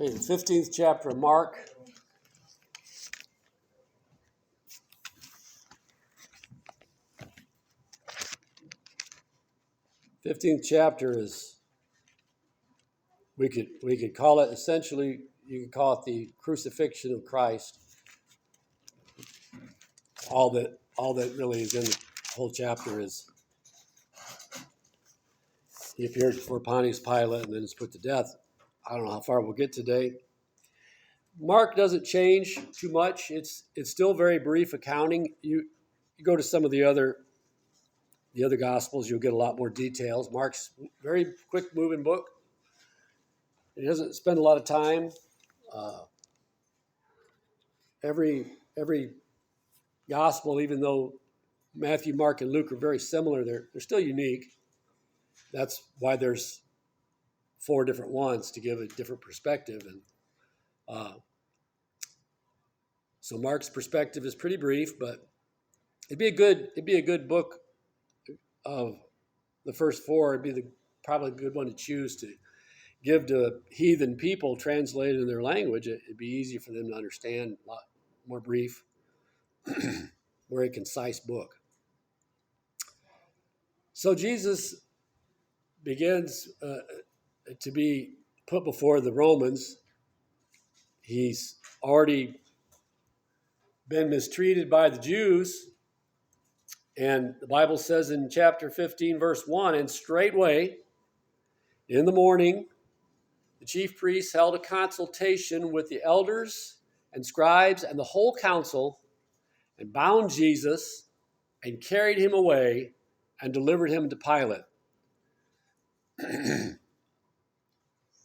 Okay, the 15th chapter of Mark. The 15th chapter is, we could call it essentially, you could call it the crucifixion of Christ. All that really is in the whole chapter is he appeared before Pontius Pilate and then is put to death. I don't know how far we'll get today. Mark doesn't change too much. It's still very brief accounting. You go to some of the other Gospels, you'll get a lot more details. Mark's a very quick moving book. He doesn't spend a lot of time. Every Gospel, even though Matthew, Mark, and Luke are very similar, they're still unique. That's why there's 4 different ones to give a different perspective. And so Mark's perspective is pretty brief, but it'd be a good book of the first 4. It'd be probably a good one to choose to give to heathen people translated in their language. It'd be easier for them to understand, a lot more brief, very concise book. So Jesus begins to be put before the Romans. He's already been mistreated by the Jews. And the Bible says in chapter 15, verse 1, and straightway in the morning, the chief priests held a consultation with the elders and scribes and the whole council, and bound Jesus and carried him away and delivered him to Pilate.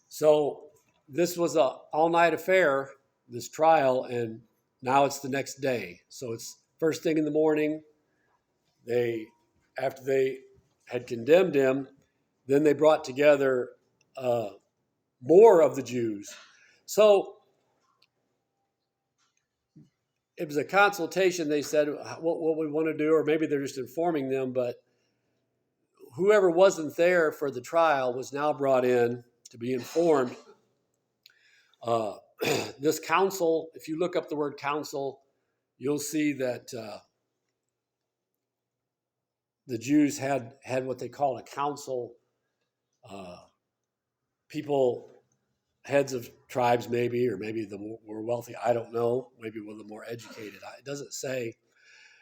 So this was an all-night affair, this trial, and now it's the next day. So it's first thing in the morning. After they had condemned him, then they brought together more of the Jews. So it was a consultation. They said what we want to do, or maybe they're just informing them, but whoever wasn't there for the trial was now brought in to be informed. This council, if you look up the word council, you'll see that the Jews had what they call a council. People, heads of tribes maybe, or maybe the more wealthy, I don't know, maybe one of the more educated. It doesn't say.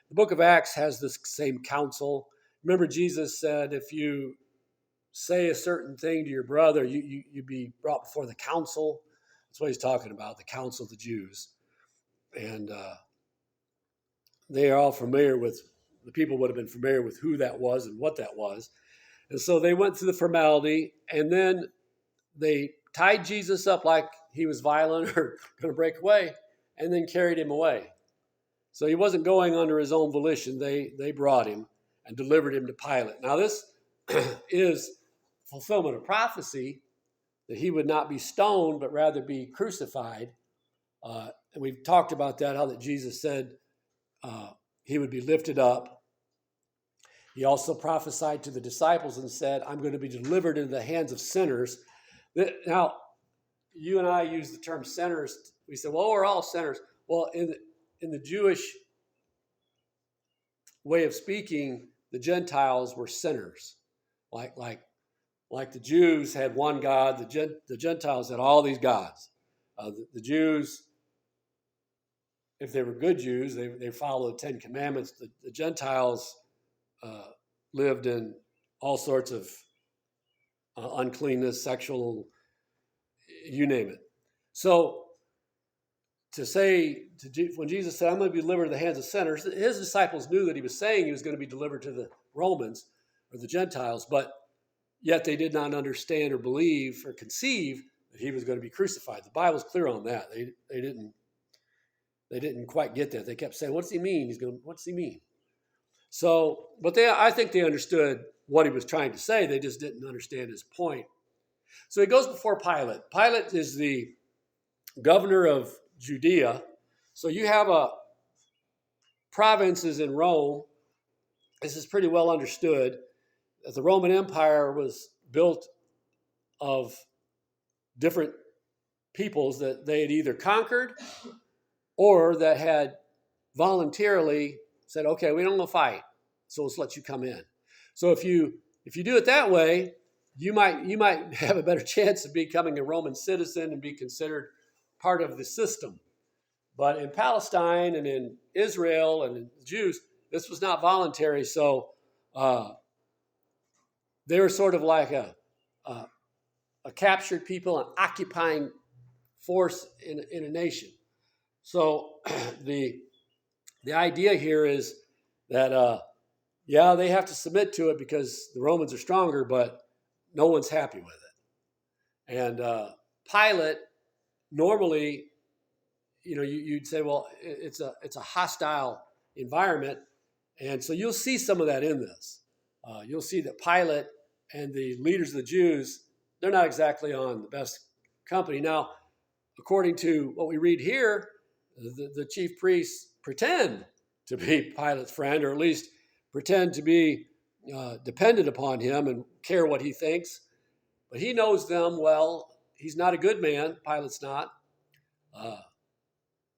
The book of Acts has this same council. Remember, Jesus said, if you say a certain thing to your brother, you'd be brought before the council. That's what he's talking about, the council of the Jews. And they are all familiar with, the people would have been familiar with who that was and what that was. And so they went through the formality, and then they tied Jesus up like he was violent or going to break away, and then carried him away. So he wasn't going under his own volition. They brought him and delivered him to Pilate. Now this is fulfillment of prophecy, that he would not be stoned, but rather be crucified. And we've talked about that, how that Jesus said he would be lifted up. He also prophesied to the disciples and said, I'm going to be delivered into the hands of sinners. Now, you and I use the term sinners. We say, well, we're all sinners. Well, in the Jewish way of speaking, the Gentiles were sinners. Like the Jews had one God, the Gentiles had all these gods. The Jews, if they were good Jews, they followed the 10 Commandments. The Gentiles lived in all sorts of uncleanness, sexual, you name it. So to say, when Jesus said, I'm going to be delivered to the hands of sinners, his disciples knew that he was saying he was going to be delivered to the Romans or the Gentiles, but yet they did not understand or believe or conceive that he was going to be crucified. The Bible's clear on that. They didn't quite get that. They kept saying, what's he mean? What's he mean? So, but I think they understood what he was trying to say. They just didn't understand his point. So he goes before Pilate. Pilate is the governor of Judea. So you have provinces in Rome. This is pretty well understood, that the Roman Empire was built of different peoples that they had either conquered or that had voluntarily said, okay, we don't want to fight, so let's let you come in. So if you do it that way, you might have a better chance of becoming a Roman citizen and be considered part of the system. But in Palestine and in Israel and in the Jews, this was not voluntary. So they were sort of like a captured people, an occupying force in a nation. So the idea here is that, they have to submit to it because the Romans are stronger, but no one's happy with it. And Pilate, normally, you'd say, well, it's a hostile environment. And so you'll see some of that in this. You'll see that Pilate and the leaders of the Jews, they're not exactly on the best company. Now, according to what we read here, the chief priests pretend to be Pilate's friend, or at least pretend to be dependent upon him and care what he thinks. But he knows them well. He's not a good man. Pilate's not.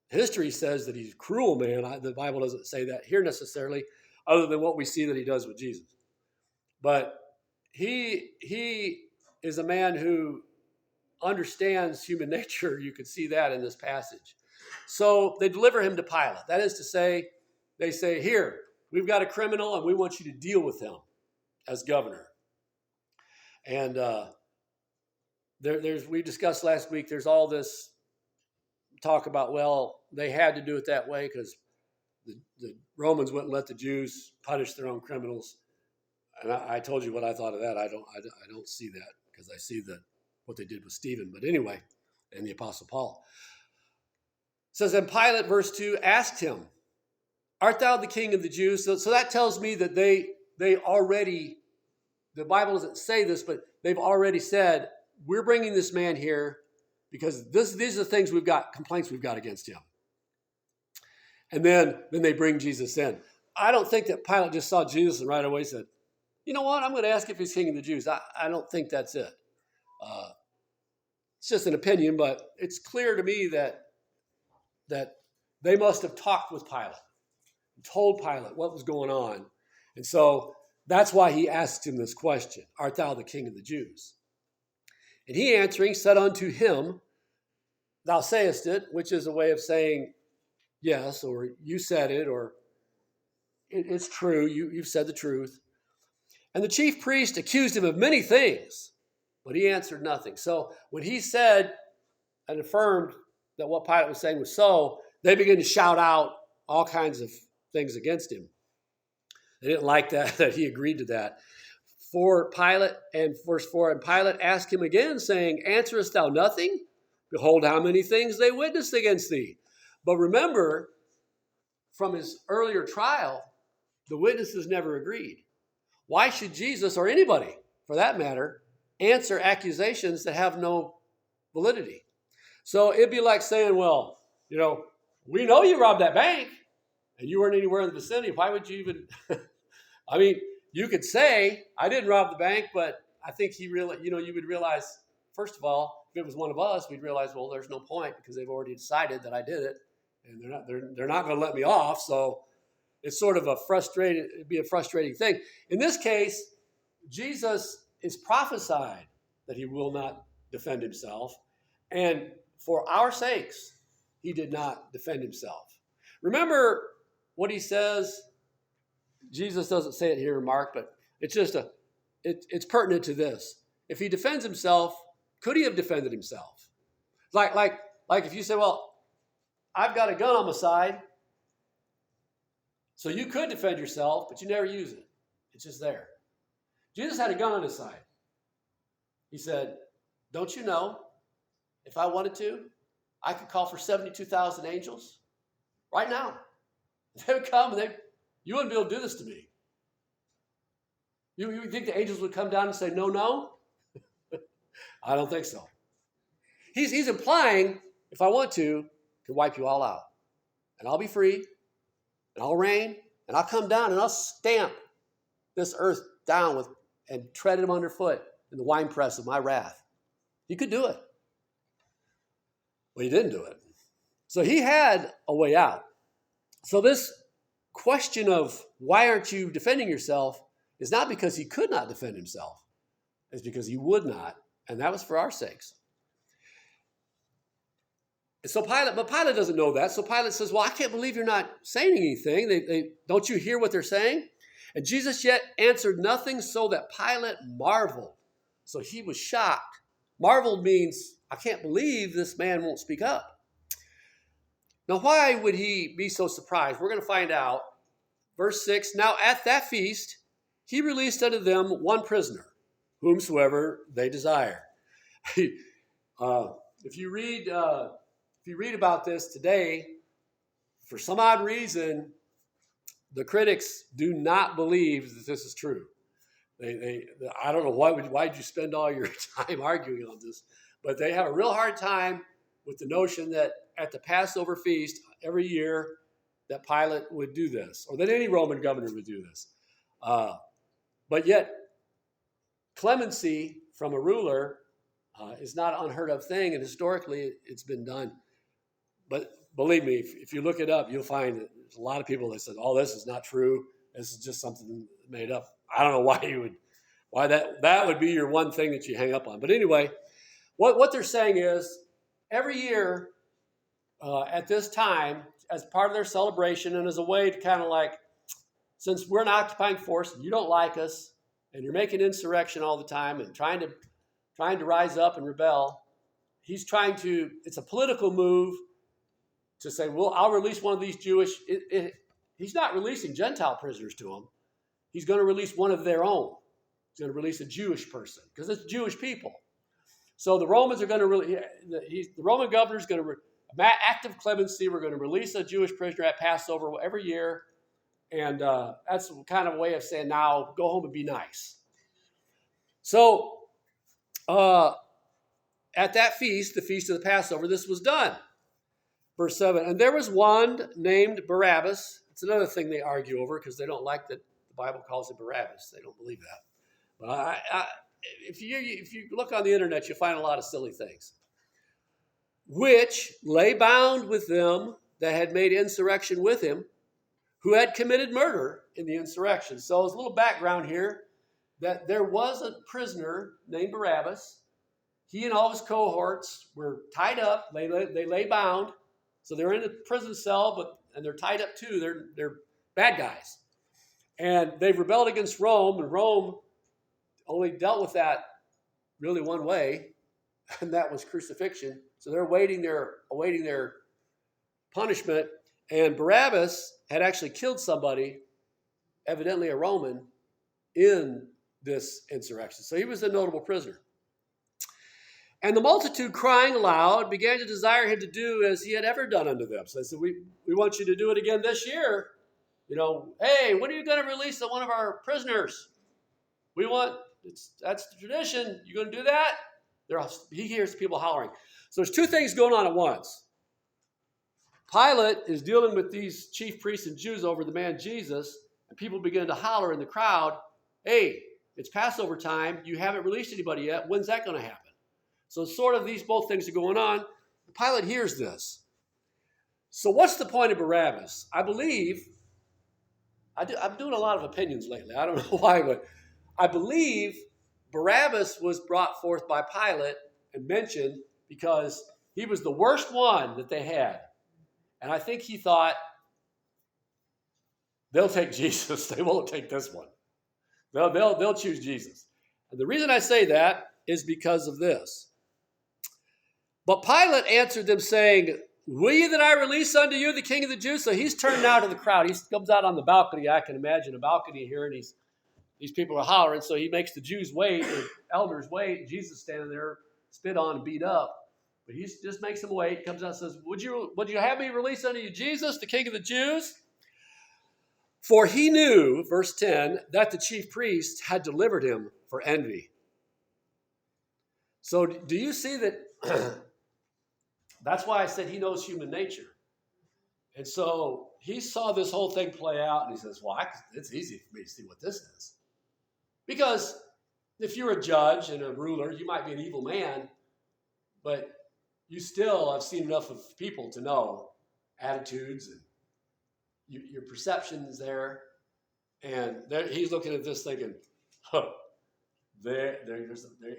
History says that he's a cruel man. The Bible doesn't say that here necessarily, other than what we see that he does with Jesus. But he is a man who understands human nature. You could see that in this passage. So they deliver him to Pilate. That is to say, they say, here, we've got a criminal and we want you to deal with him as governor. And we discussed last week, there's all this talk about, well, they had to do it that way because the Romans wouldn't let the Jews punish their own criminals. And I told you what I thought of that. I don't see that because I see what they did with Stephen. But anyway, and the Apostle Paul. It says, then Pilate, verse 2, asked him, art thou the king of the Jews? So that tells me that they already, the Bible doesn't say this, but they've already said, we're bringing this man here because these are the things complaints we've got against him. And then they bring Jesus in. I don't think that Pilate just saw Jesus and right away said, you know what, I'm going to ask if he's king of the Jews. I don't think that's it. It's just an opinion, but it's clear to me that they must have talked with Pilate, told Pilate what was going on. And so that's why he asked him this question, art thou the king of the Jews? And he answering said unto him, thou sayest it, which is a way of saying yes, or you said it, or it's true, you've said the truth. And the chief priest accused him of many things, but he answered nothing. So when he said and affirmed that what Pilate was saying was so, they began to shout out all kinds of things against him. They didn't like that he agreed to that. For Pilate, and verse 4, and Pilate asked him again, saying, answerest thou nothing? Behold, how many things they witnessed against thee. But remember, from his earlier trial, the witnesses never agreed. Why should Jesus, or anybody for that matter, answer accusations that have no validity? So it'd be like saying, well, we know you robbed that bank and you weren't anywhere in the vicinity. Why would you even, I mean, you could say, I didn't rob the bank, but I think you would realize, first of all, if it was one of us, we'd realize, well, there's no point because they've already decided that I did it and they're not going to let me off. So it's sort of it'd be a frustrating thing. In this case, Jesus is prophesied that he will not defend himself. And for our sakes, he did not defend himself. Remember what he says. Jesus doesn't say it here in Mark, but it's just it's pertinent to this. If he defends himself, could he have defended himself? Like if you say, well, I've got a gun on my side, so you could defend yourself, but you never use it. It's just there. Jesus had a gun on his side. He said, don't you know, if I wanted to, I could call for 72,000 angels right now. They would come and you wouldn't be able to do this to me. You think the angels would come down and say, no, no? I don't think so. He's implying, if I want to, I can wipe you all out. And I'll be free, and I'll reign, and I'll come down, and I'll stamp this earth down and tread it underfoot in the winepress of my wrath. He could do it. Well, he didn't do it. So he had a way out. So this question of why aren't you defending yourself is not because he could not defend himself. It's because he would not. And that was for our sakes. And so Pilate doesn't know that. So Pilate says, well, I can't believe you're not saying anything. Don't you hear what they're saying? And Jesus yet answered nothing, so that Pilate marveled. So he was shocked. Marveled means, I can't believe this man won't speak up. Now, why would he be so surprised? We're going to find out. Verse 6, now at that feast, he released unto them one prisoner, whomsoever they desire. If you read about this today, for some odd reason, the critics do not believe that this is true. I don't know why did you spend all your time arguing on this, but they have a real hard time with the notion that at the Passover feast every year that Pilate would do this, or that any Roman governor would do this. But yet, clemency from a ruler is not an unheard of thing, and historically it's been done. But believe me, if you look it up, you'll find that there's a lot of people that said, "Oh, this is not true. This is just something made up." I don't know why that would be your one thing that you hang up on. But anyway, what they're saying is every year at this time, as part of their celebration and as a way to kind of like, since we're an occupying force, and you don't like us, and you're making insurrection all the time and trying to rise up and rebel, it's a political move to say, well, I'll release one of these Jewish, he's not releasing Gentile prisoners to them. He's going to release one of their own. He's going to release a Jewish person because it's Jewish people. So the Romans are going to the Roman governor is going to act of clemency. We're going to release a Jewish prisoner at Passover every year. And that's kind of a way of saying, now go home and be nice. So at that feast, the feast of the Passover, this was done. Verse 7, and there was one named Barabbas. It's another thing they argue over because they don't like that the Bible calls him Barabbas. They don't believe that. But if you look on the internet, you'll find a lot of silly things. Which lay bound with them that had made insurrection with him, who had committed murder in the insurrection. So there's a little background here that there was a prisoner named Barabbas. He and all his cohorts were tied up. They lay bound. So they're in a prison cell, and they're tied up too. They're bad guys. And they've rebelled against Rome, and Rome only dealt with that really one way, and that was crucifixion. So they're awaiting their punishment. And Barabbas had actually killed somebody, evidently a Roman, in this insurrection. So he was a notable prisoner. And the multitude, crying aloud, began to desire him to do as he had ever done unto them. So they said, we want you to do it again this year. Hey, when are you going to release one of our prisoners? That's the tradition. You going to do that? He hears people hollering. So there's two things going on at once. Pilate is dealing with these chief priests and Jews over the man Jesus, and people begin to holler in the crowd, hey, it's Passover time. You haven't released anybody yet. When's that going to happen? So sort of both things are going on. Pilate hears this. So what's the point of Barabbas? I'm doing a lot of opinions lately. I don't know why, but I believe Barabbas was brought forth by Pilate and mentioned because he was the worst one that they had. And I think he thought, they'll take Jesus. They won't take this one. They'll choose Jesus. And the reason I say that is because of this. But Pilate answered them, saying, will ye that I release unto you the King of the Jews? So he's turned now to the crowd. He comes out on the balcony. I can imagine a balcony here, and these people are hollering. So he makes the Jews wait, the elders wait. Jesus standing there, spit on and beat up. But he just makes them wait. Comes out and says, would you have me release unto you Jesus, the King of the Jews? For he knew, verse 10, that the chief priest had delivered him for envy. So do you see that? That's why I said he knows human nature. And so he saw this whole thing play out, and he says, well, it's easy for me to see what this is. Because if you're a judge and a ruler, you might be an evil man, but you still have seen enough of people to know attitudes and your perceptions there. And he's looking at this thinking, huh, they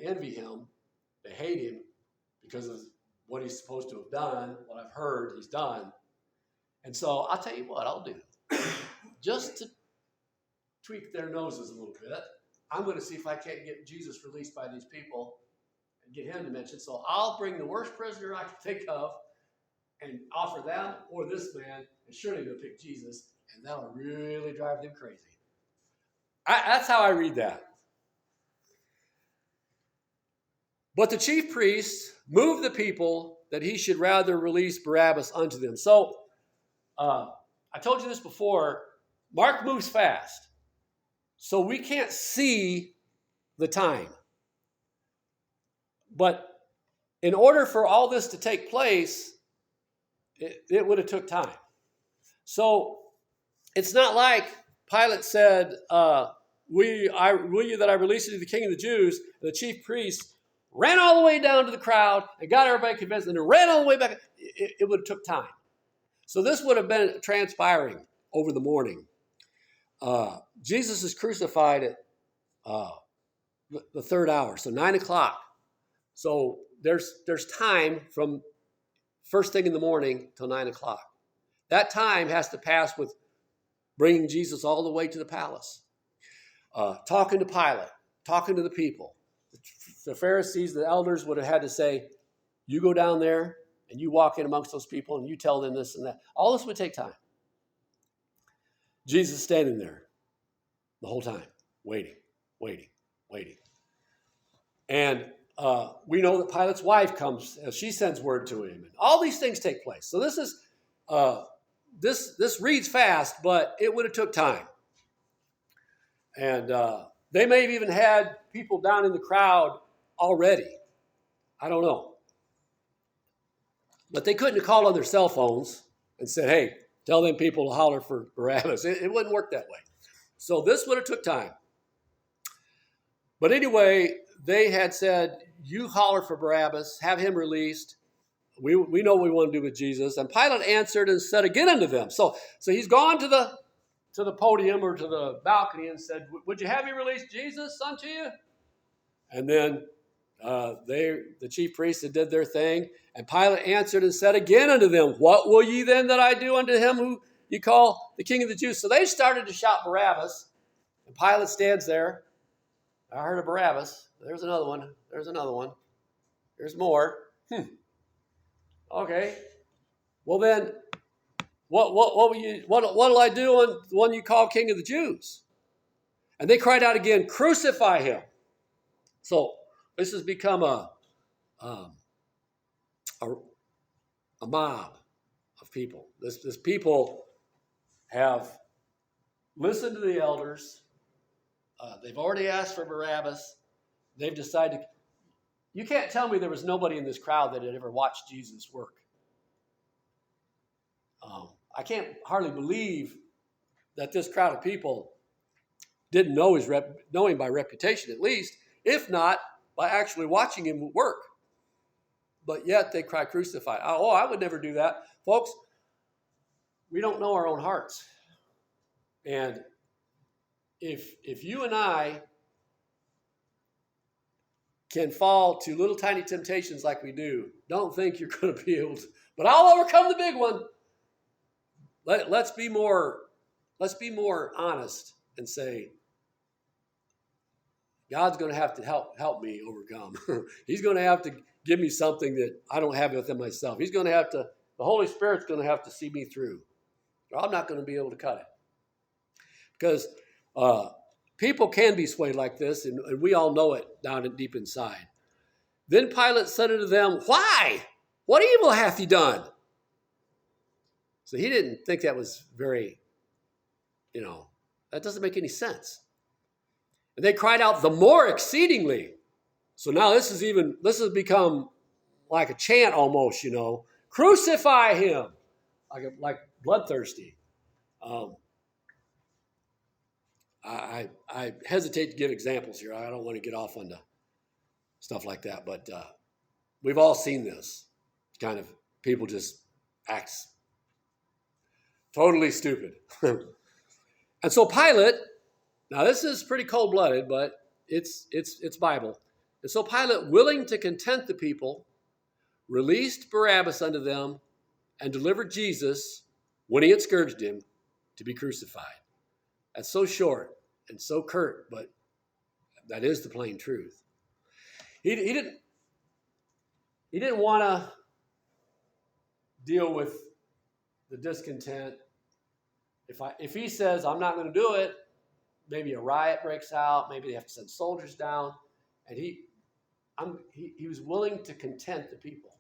envy him. They hate him because of what he's supposed to have done, what I've heard he's done. And so I'll tell you what I'll do. Just to tweak their noses a little bit, I'm going to see if I can't get Jesus released by these people and get him to mention. So I'll bring the worst prisoner I can think of and offer them or this man, and surely they'll pick Jesus, and that'll really drive them crazy. That's how I read that. But the chief priests moved the people that he should rather release Barabbas unto them. So I told you this before. Mark moves fast. So we can't see the time. But in order for all this to take place, it would have took time. So it's not like Pilate said, will you that I release you to the king of the Jews? And the chief priests ran all the way down to the crowd and got everybody convinced, and then ran all the way back. It would have took time. So this would have been transpiring over the morning. Jesus is crucified at the third hour, so 9 o'clock. So there's time from first thing in the morning till 9 o'clock. That time has to pass with bringing Jesus all the way to the palace, talking to Pilate, talking to the people. The Pharisees, the elders would have had to say, you go down there and you walk in amongst those people and you tell them this and that. All this would take time. Jesus standing there the whole time, waiting. And we know that Pilate's wife comes, she sends word to him. And all these things take place. So this is, this reads fast, but it would have took time. And they may have even had people down in the crowd already. I don't know. But they couldn't have called on their cell phones and said, hey, tell them people to holler for Barabbas. It wouldn't work that way. So this would have took time. But anyway, they had said, you holler for Barabbas, have him released. We know what we want to do with Jesus. And Pilate answered and said again unto them. So he's gone to the podium or to the balcony and said, would you have me release Jesus unto you? And then the chief priests did their thing. And Pilate answered and said again unto them, what will ye then that I do unto him who you call the king of the Jews? So they started to shout Barabbas. And Pilate stands there. I heard of Barabbas. There's another one. There's another one. There's more. Okay. Well then, what'll I do on the one you call king of the Jews? And they cried out again, crucify him. So this has become a mob of people. This people have listened to the elders. They've already asked for Barabbas. They've decided. You can't tell me there was nobody in this crowd that had ever watched Jesus work. I can't hardly believe that this crowd of people didn't know know him by reputation, at least, if not by actually watching him work. But yet they cry, crucify. Oh, I would never do that. Folks, we don't know our own hearts. And if you and I can fall to little tiny temptations like we do, don't think you're going to be able to. But I'll overcome the big one. Let's be more honest and say, God's going to have to help me overcome. He's going to have to give me something that I don't have within myself. He's going to have to, the Holy Spirit's going to have to see me through. Or I'm not going to be able to cut it. Because people can be swayed like this, and we all know it down deep inside. Then Pilate said unto them, why? What evil hath he done? So he didn't think that was very, that doesn't make any sense. And they cried out the more exceedingly. So now this has become like a chant almost, Crucify him, like bloodthirsty. I hesitate to give examples here. I don't want to get off onto stuff like that, but we've all seen this. kind of people just act totally stupid. And so Pilate, now this is pretty cold-blooded, but it's Bible. And so Pilate, willing to content the people, released Barabbas unto them and delivered Jesus, when he had scourged him, to be crucified. That's so short and so curt, but that is the plain truth. He didn't want to deal with the discontent. If he says, I'm not going to do it, maybe a riot breaks out, maybe they have to send soldiers down, and he was willing to content the people.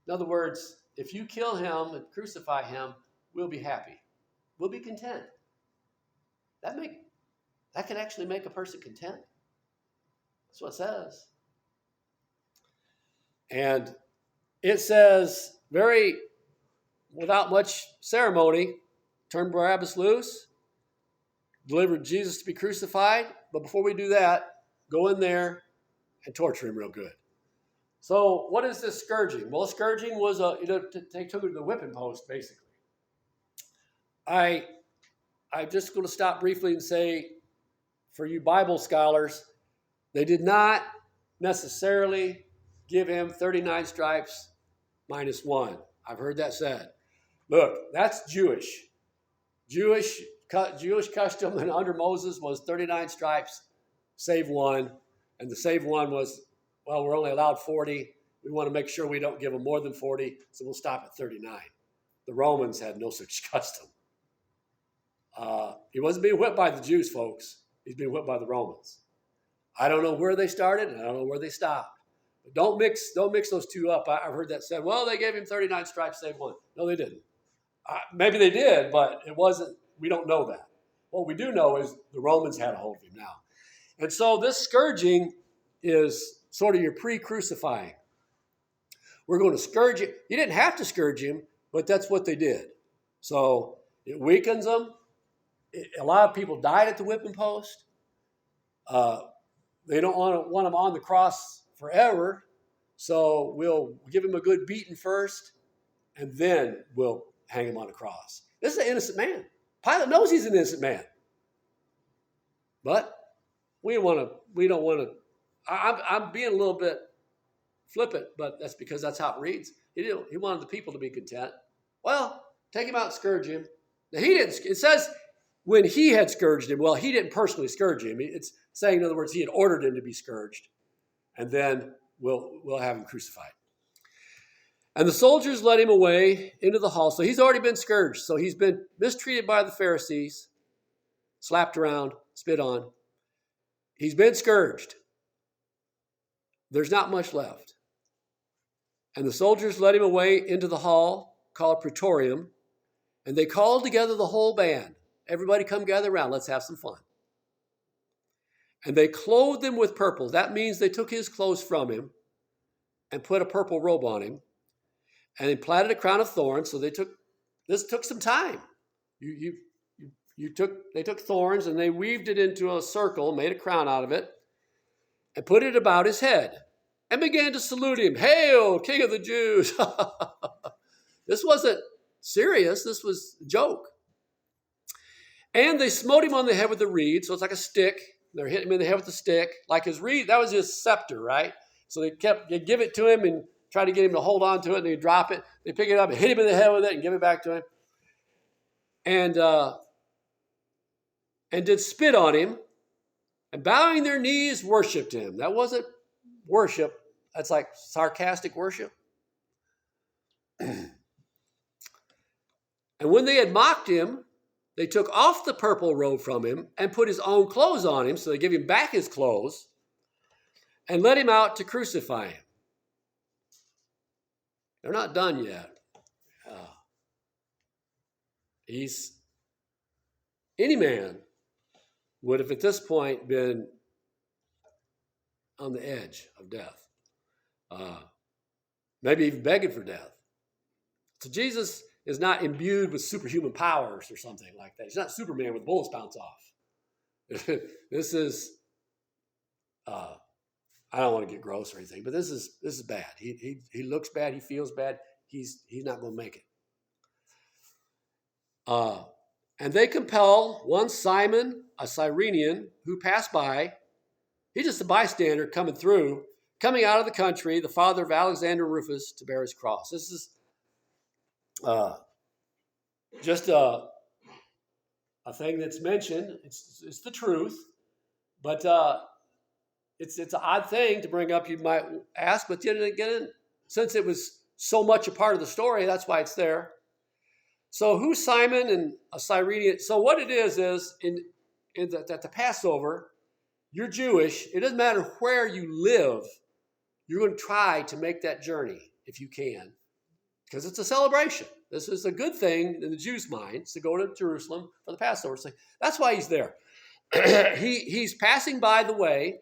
In other words, if you kill him and crucify him, we'll be happy. We'll be content. That can actually make a person content. That's what it says. And it says, without much ceremony, turn Barabbas loose, delivered Jesus to be crucified. But before we do that, go in there and torture him real good. So what is this scourging? Well, scourging was they took him to the whipping post, basically. I'm just going to stop briefly and say, for you Bible scholars, they did not necessarily give him 39 stripes minus one. I've heard that said. Look, that's Jewish. Jewish custom and under Moses was 39 stripes, save one. And the save one was, well, we're only allowed 40. We want to make sure we don't give them more than 40, so we'll stop at 39. The Romans had no such custom. He wasn't being whipped by the Jews, folks. He's being whipped by the Romans. I don't know where they started, and I don't know where they stopped. But don't mix those two up. I've heard that said, well, they gave him 39 stripes, save one. No, they didn't. Maybe they did, but it wasn't. We don't know that. What we do know is the Romans had a hold of him now. And so this scourging is sort of your pre-crucifying. We're going to scourge him. You didn't have to scourge him, but that's what they did. So it weakens them. A lot of people died at the whipping post. They don't want him on the cross forever, so we'll give him a good beating first, and then we'll hang him on the cross. This is an innocent man. Pilate knows he's an innocent man. But we don't want to. I'm being a little bit flippant, but that's because that's how it reads. He wanted the people to be content. Well, take him out and scourge him. Now, he didn't. It says when he had scourged him. Well, he didn't personally scourge him. It's saying, in other words, he had ordered him to be scourged, and then we'll have him crucified. And the soldiers led him away into the hall. So he's already been scourged. So he's been mistreated by the Pharisees, slapped around, spit on. He's been scourged. There's not much left. And the soldiers led him away into the hall called Praetorium, and they called together the whole band. Everybody come gather around. Let's have some fun. And they clothed him with purple. That means they took his clothes from him and put a purple robe on him. And they platted a crown of thorns. So this took some time. They took thorns and they weaved it into a circle, made a crown out of it, and put it about his head, and began to salute him. Hail, King of the Jews. This wasn't serious. This was a joke. And they smote him on the head with a reed. So it's like a stick. They're hitting him in the head with a stick. Like his reed, that was his scepter, right? So they'd give it to him and try to get him to hold on to it, and they'd drop it. They pick it up and hit him in the head with it and give it back to him. And did spit on him, and bowing their knees, worshipped him. That wasn't worship. That's like sarcastic worship. And when they had mocked him, they took off the purple robe from him and put his own clothes on him. So they give him back his clothes and led him out to crucify him. They're not done yet. Any man would have at this point been on the edge of death. Maybe even begging for death. So Jesus is not imbued with superhuman powers or something like that. He's not Superman with bullets bounce off. This is, I I don't want to get gross or anything, but this is bad. He looks bad. He feels bad. He's not going to make it. And they compel one Simon, a Cyrenian, who passed by. He's just a bystander coming out of the country, the father of Alexander Rufus, to bear his cross. This is just a thing that's mentioned. It's the truth, but it's an odd thing to bring up. You might ask, but then again, since it was so much a part of the story, that's why it's there. So who's Simon and a Cyrenian? So what it is at the Passover, you're Jewish. It doesn't matter where you live. You're going to try to make that journey if you can, because it's a celebration. This is a good thing in the Jews' minds to go to Jerusalem for the Passover. So that's why he's there. He's passing by the way.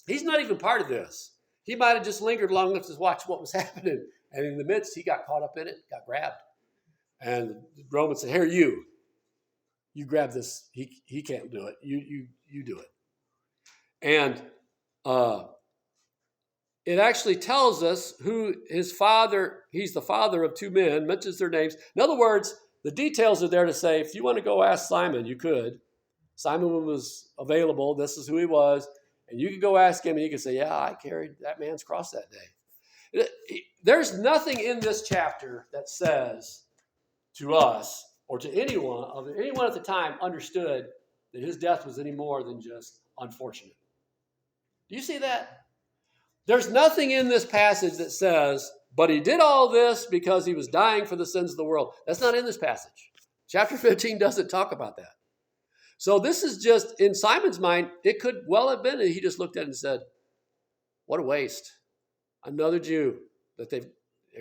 He's not even part of this. He might have just lingered long enough to watch what was happening. And in the midst, he got caught up in it, got grabbed. And the Romans said, here, you grab this. He can't do it. You do it. And it actually tells us who his father, he's the father of two men, mentions their names. In other words, the details are there to say, if you want to go ask Simon, you could. Simon was available. This is who he was. And you could go ask him, and he could say, yeah, I carried that man's cross that day. There's nothing in this chapter that says to us or to anyone at the time understood that his death was any more than just unfortunate. Do you see that? There's nothing in this passage that says, but he did all this because he was dying for the sins of the world. That's not in this passage. Chapter 15 doesn't talk about that. So this is just, in Simon's mind, it could well have been that he just looked at it and said, what a waste. Another Jew that they've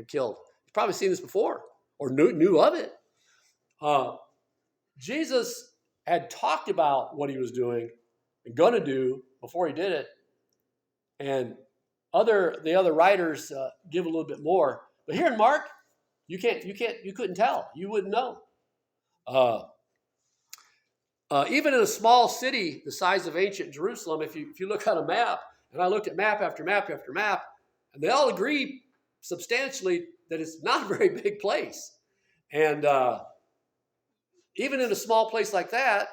killed. He's probably seen this before or knew of it. Jesus had talked about what he was doing and going to do before he did it. And the other writers give a little bit more. But here in Mark, you couldn't tell. You wouldn't know. Even in a small city the size of ancient Jerusalem, if you look at a map, and I looked at map after map after map, and they all agree substantially that it's not a very big place. And even in a small place like that,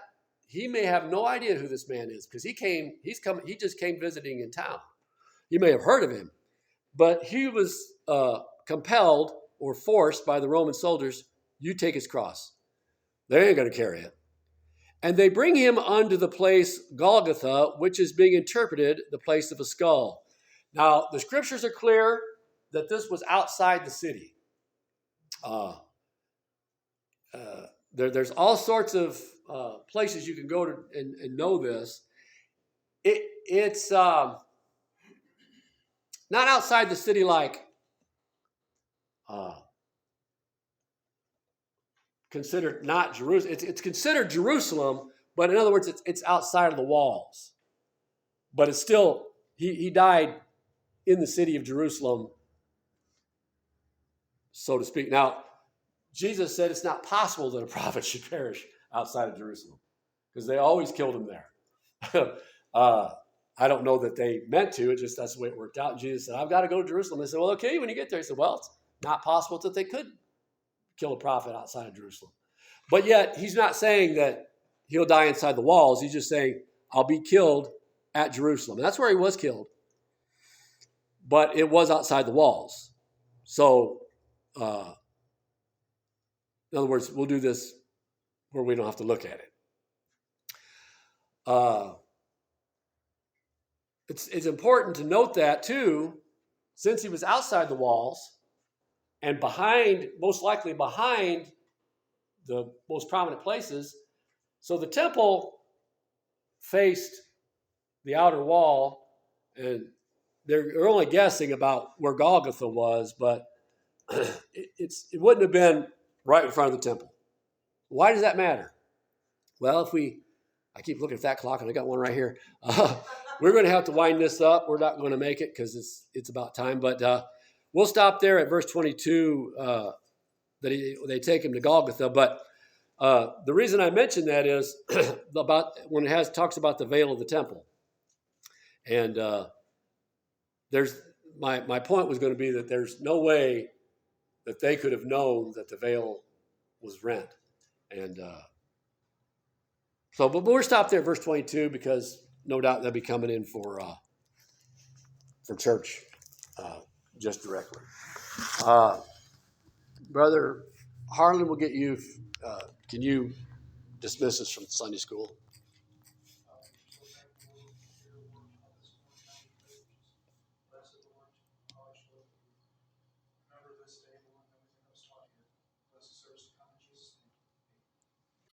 he may have no idea who this man is because he just came visiting in town. You may have heard of him, but he was compelled or forced by the Roman soldiers, you take his cross. They ain't going to carry it. And they bring him unto the place Golgotha, which is being interpreted the place of a skull. Now, the scriptures are clear that this was outside the city. There's all sorts of places you can go to and know this. It's not outside the city like considered not Jerusalem. It's considered Jerusalem, but in other words, it's outside of the walls. But it's still, he died in the city of Jerusalem, so to speak. Now, Jesus said it's not possible that a prophet should perish outside of Jerusalem because they always killed him there. I don't know that they meant to. It just, that's the way it worked out. And Jesus said, I've got to go to Jerusalem. They said, well, okay, when you get there. He said, well, it's not possible that they could kill a prophet outside of Jerusalem. But yet, he's not saying that he'll die inside the walls. He's just saying, I'll be killed at Jerusalem. And that's where he was killed. But it was outside the walls. So, in other words, we'll do this where we don't have to look at it. It's important to note that, too, since he was outside the walls and most likely behind the most prominent places, so the temple faced the outer wall, and they're only guessing about where Golgotha was, but it wouldn't have been right in front of the temple. Why does that matter? Well, I keep looking at that clock, and I got one right here. We're going to have to wind this up. We're not going to make it because it's about time, but we'll stop there at verse 22 that they take him to Golgotha. But the reason I mention that is about when it talks about the veil of the temple. And there's my point was going to be that there's no way that they could have known that the veil was rent. And but we're stopped there at verse 22 because no doubt they'll be coming in for church just directly. Brother Harlan will get you. Can you dismiss us from Sunday school?